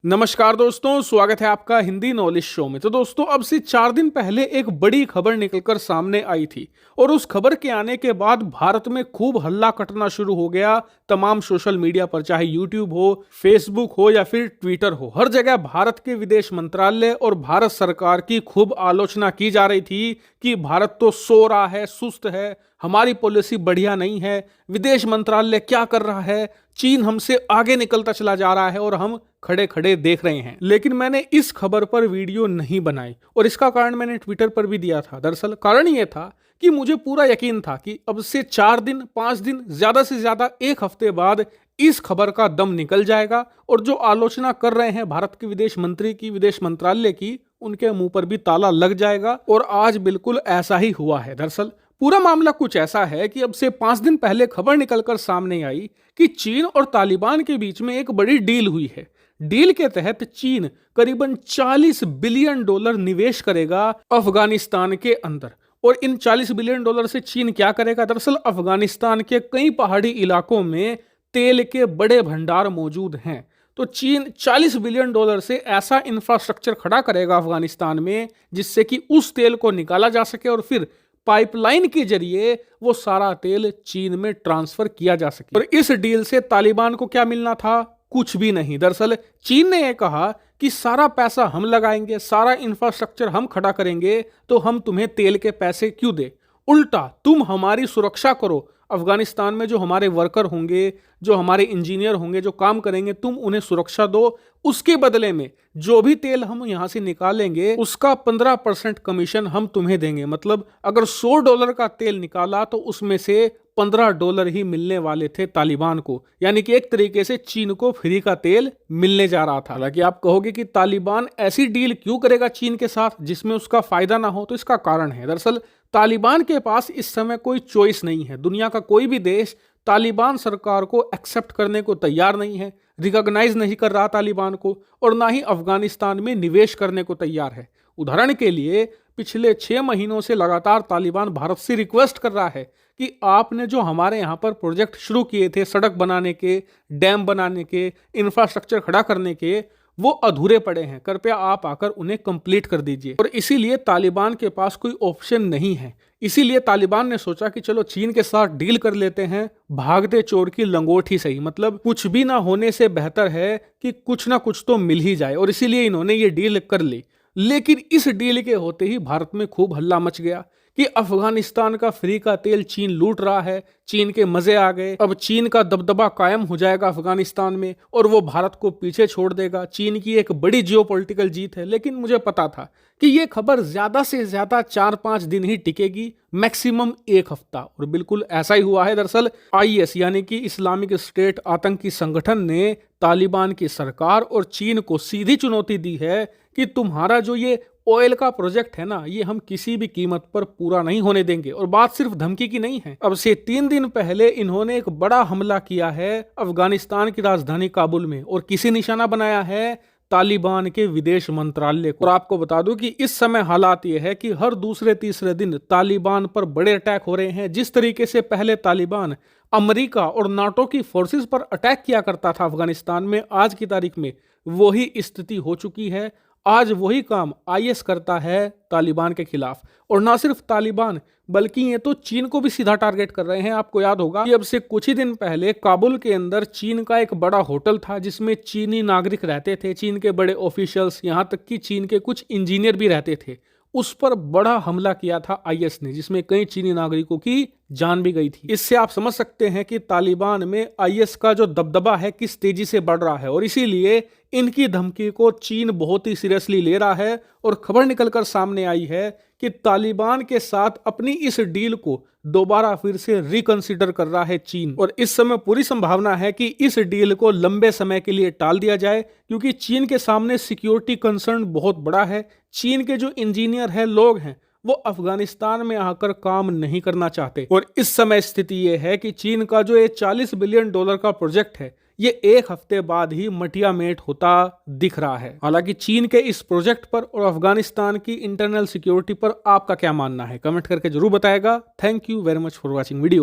नमस्कार दोस्तों, स्वागत है आपका हिंदी नॉलेज शो में। तो दोस्तों, अब से 4 दिन पहले एक बड़ी खबर निकलकर सामने आई थी और उस खबर के आने के बाद भारत में खूब हल्ला कटना शुरू हो गया। तमाम सोशल मीडिया पर, चाहे यूट्यूब हो, फेसबुक हो या फिर ट्विटर हो, हर जगह भारत के विदेश मंत्रालय और भारत सरकार की खूब आलोचना की जा रही थी कि भारत तो सो रहा है, सुस्त है, हमारी पॉलिसी बढ़िया नहीं है, विदेश मंत्रालय क्या कर रहा है, चीन हमसे आगे निकलता चला जा रहा है और हम खड़े खड़े देख रहे हैं। लेकिन मैंने इस खबर पर वीडियो नहीं बनाई और इसका कारण मैंने ट्विटर पर भी दिया था। दरअसल कारण यह था कि मुझे पूरा यकीन था कि अब से 4 दिन 5 दिन, ज्यादा से ज्यादा एक हफ्ते बाद इस खबर का दम निकल जाएगा और जो आलोचना कर रहे हैं भारत के विदेश मंत्री की, विदेश मंत्रालय की, उनके मुंह पर भी ताला लग जाएगा। और आज बिल्कुल ऐसा ही हुआ है। दरअसल पूरा मामला कुछ ऐसा है कि अब से 5 दिन पहले खबर निकलकर सामने आई कि चीन और तालिबान के बीच में एक बड़ी डील हुई है। डील के तहत चीन करीबन $40 बिलियन निवेश करेगा अफगानिस्तान के अंदर। और इन $40 बिलियन से चीन क्या करेगा? दरअसल अफगानिस्तान के कई पहाड़ी इलाकों में तेल के बड़े भंडार मौजूद हैं। तो चीन $40 बिलियन से ऐसा इंफ्रास्ट्रक्चर खड़ा करेगा अफगानिस्तान में जिससे कि उस तेल को निकाला जा सके और फिर पाइपलाइन के जरिए वो सारा तेल चीन में ट्रांसफर किया जा सके। और इस डील से तालिबान को क्या मिलना था? कुछ भी नहीं। दरअसल चीन ने यह कहा कि सारा पैसा हम लगाएंगे, सारा इंफ्रास्ट्रक्चर हम खड़ा करेंगे, तो हम तुम्हें तेल के पैसे क्यों दे? उल्टा तुम हमारी सुरक्षा करो। अफगानिस्तान में जो हमारे वर्कर होंगे, जो हमारे इंजीनियर होंगे, जो काम करेंगे, तुम उन्हें सुरक्षा दो। उसके बदले में जो भी तेल हम यहां से निकालेंगे उसका 15% कमीशन हम तुम्हें देंगे। मतलब अगर $100 का तेल निकाला तो उसमें से $15 ही मिलने वाले थे तालिबान को। यानी कि एक तरीके से चीन को फ्री का तेल मिलने जा रहा था। हालांकि आप कहोगे कि तालिबान ऐसी डील क्यों करेगा चीन के साथ जिसमें उसका फायदा ना हो? तो इसका कारण है, दरअसल तालिबान के पास इस समय कोई चॉइस नहीं है। दुनिया का कोई भी देश तालिबान सरकार को एक्सेप्ट करने को तैयार नहीं है, रिकॉग्नाइज नहीं कर रहा तालिबान को, और ना ही अफगानिस्तान में निवेश करने को तैयार है। उदाहरण के लिए पिछले 6 महीनों से लगातार तालिबान भारत से रिक्वेस्ट कर रहा है कि आपने जो हमारे यहाँ पर प्रोजेक्ट शुरू किए थे, सड़क बनाने के, डैम बनाने के, इंफ्रास्ट्रक्चर खड़ा करने के, वो अधूरे पड़े हैं, कृपया आप आकर उन्हें कंप्लीट कर दीजिए। और इसीलिए तालिबान के पास कोई ऑप्शन नहीं है। इसीलिए तालिबान ने सोचा कि चलो चीन के साथ डील कर लेते हैं, भागते चोर की लंगोट ही सही। मतलब कुछ भी ना होने से बेहतर है कि कुछ ना कुछ तो मिल ही जाए, और इसीलिए इन्होंने ये डील कर ली। लेकिन इस डील के होते ही भारत में खूब हल्ला मच गया कि अफगानिस्तान का फ्री का तेल चीन लूट रहा है, चीन के मजे आ गए, अब चीन का दबदबा कायम हो जाएगा अफगानिस्तान में और वो भारत को पीछे छोड़ देगा। चीन की एक बड़ी जियोपॉलिटिकल जीत है। लेकिन मुझे पता था कि ये खबर ज्यादा से ज्यादा 4-5 दिन ही टिकेगी, मैक्सिमम एक हफ्ता। और बिल्कुल ऐसा ही हुआ है। दरअसल IS यानी कि इस्लामिक स्टेट आतंकी संगठन ने तालिबान की सरकार और चीन को सीधी चुनौती दी है कि तुम्हारा जो ये ऑयल का प्रोजेक्ट है ना, ये हम किसी भी कीमत पर पूरा नहीं होने देंगे। और बात सिर्फ धमकी की नहीं है। अब से 3 दिन पहले इन्होंने एक बड़ा हमला किया है अफगानिस्तान की राजधानी काबुल में, और किसी निशाना बनाया है तालिबान के विदेश मंत्रालय को। और आपको बता दूं कि इस समय हालात ये है कि हर दूसरे तीसरे दिन तालिबान पर बड़े अटैक हो रहे हैं। जिस तरीके से पहले तालिबान अमेरिका और नाटो की फोर्सेस पर अटैक किया करता था अफगानिस्तान में, आज की तारीख में वही स्थिति हो चुकी है। आज वही काम IS करता है तालिबान के खिलाफ। और ना सिर्फ तालिबान, बल्कि ये तो चीन को भी सीधा टारगेट कर रहे हैं। आपको याद होगा कि अब से कुछ ही दिन पहले काबुल के अंदर चीन का एक बड़ा होटल था जिसमें चीनी नागरिक रहते थे, चीन के बड़े ऑफिशियल्स, यहां तक कि चीन के कुछ इंजीनियर भी रहते थे। उस पर बड़ा हमला किया था IS ने, जिसमें कई चीनी नागरिकों की जान भी गई थी। इससे आप समझ सकते हैं कि तालिबान में IS का जो दबदबा है किस तेजी से बढ़ रहा है। और इसीलिए इनकी धमकी को चीन बहुत ही सीरियसली ले रहा है। और खबर निकलकर सामने आई है कि तालिबान के साथ अपनी इस डील को दोबारा फिर से रिकंसिडर कर रहा है चीन। और इस समय पूरी संभावना है कि इस डील को लंबे समय के लिए टाल दिया जाए, क्योंकि चीन के सामने सिक्योरिटी कंसर्न बहुत बड़ा है। चीन के जो इंजीनियर हैं, लोग हैं, वो अफगानिस्तान में आकर काम नहीं करना चाहते। और इस समय स्थिति ये है कि चीन का जो ये $40 बिलियन का प्रोजेक्ट है, ये एक हफ्ते बाद ही मटिया मेट होता दिख रहा है। हालांकि चीन के इस प्रोजेक्ट पर और अफगानिस्तान की इंटरनल सिक्योरिटी पर आपका क्या मानना है? कमेंट करके जरूर बताएगा। Thank you very much for watching video.